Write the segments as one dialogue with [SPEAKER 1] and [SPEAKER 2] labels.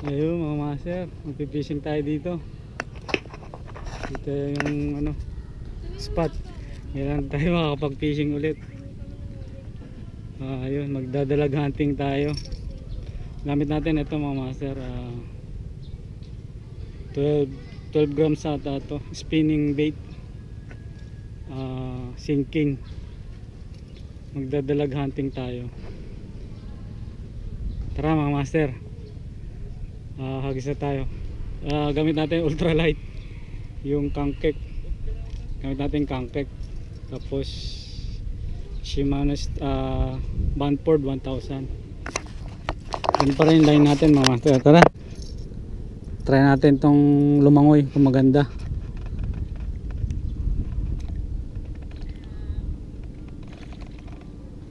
[SPEAKER 1] Ayun mga master, magpipishing tayo dito. Dito yung ano, spot. Ngayon tayo makakapag-fishing ulit. Ayun, magdadalag hunting tayo. Gamit natin ito mga master, 12 grams ata ito, spinning bait, sinking. Magdadalag hunting tayo. Tara mga master, hagis na tayo. Gamit natin ultralight, yung kangkek. Gamit natin kangkek. Tapos Shimano Banford 1000. Yun pa rin line natin mga master. Tara, try natin tong lumangoy kung maganda.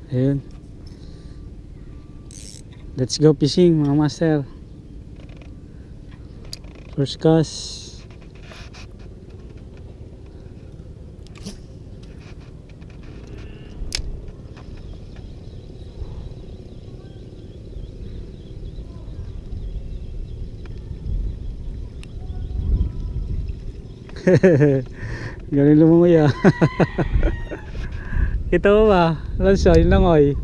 [SPEAKER 1] Ayun, let's go fishing mga master. First cast. Galing lumungoy ah. Kita mo ba? Lanso, yun lang oy.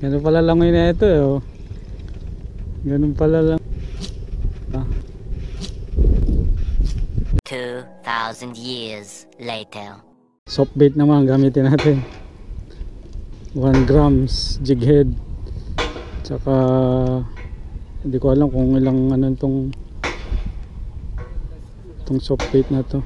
[SPEAKER 1] Ganun pala langoy na ito eh, oh. Ganun pala lang.
[SPEAKER 2] 2,000 years later.
[SPEAKER 1] Soft bait naman gamitin natin. 1 grams jig head. Tsaka hindi ko alam kung ilang ano tong soft bait na to.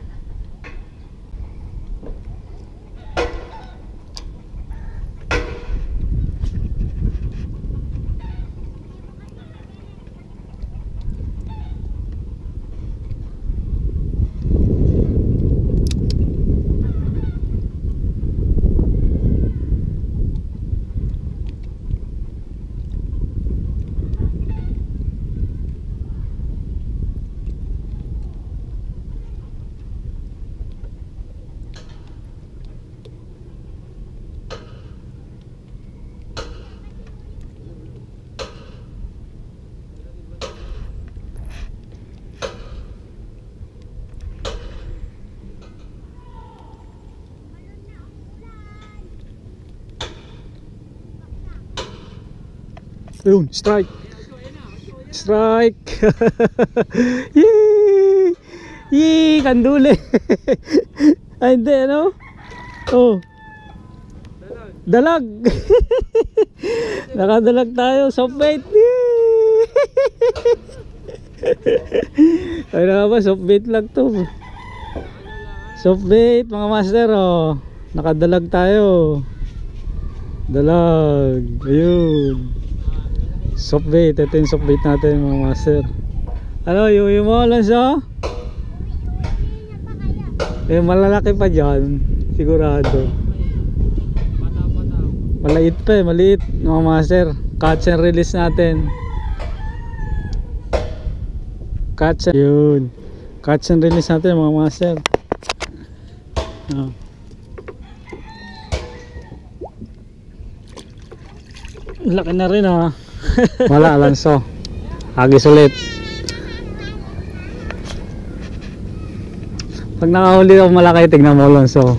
[SPEAKER 1] Ayun, strike. Strike. Yee! Yee, kanduli. Ay, hindi, ano? Oh. Dalag. Nakadalag tayo, soft bait. Ay na ba, soft bait lang to. Soft bait, mga master, oh. Nakadalag tayo. Dalag. Ayun. Soft bait, ito yung soft bait natin mga master. Ano, yung mo Lanso? Eh, malalaki pa dyan, sigurado. Maliit pa eh, maliit mga master. Catch and release natin. Catch and, yun. Catch and release natin mga master. Laki na rin ah. Wala, Lanso. Hagis ulit. Pag nakahuli ako malaki, tignan mo Lanso.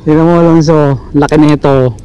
[SPEAKER 1] Tignan mo Lanso, laki na ito.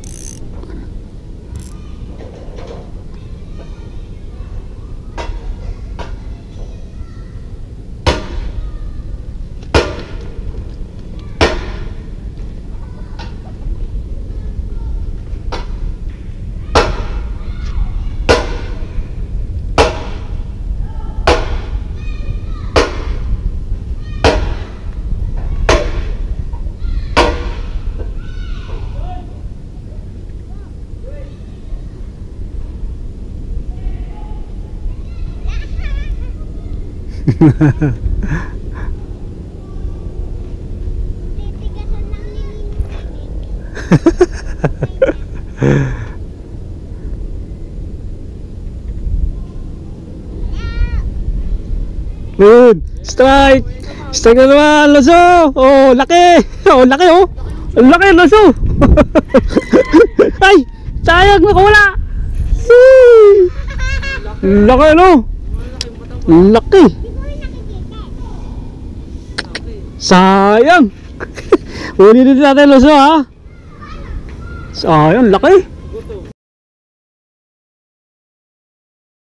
[SPEAKER 1] Good. Strike. Strike na naman, Loso. Oh, laki. Oh, laki oh. Ang laki, Loso. Ay, sayang nakawala. Laki ano? Laki. Sayang. Huli din natin, Loso ha. Sayang, laki.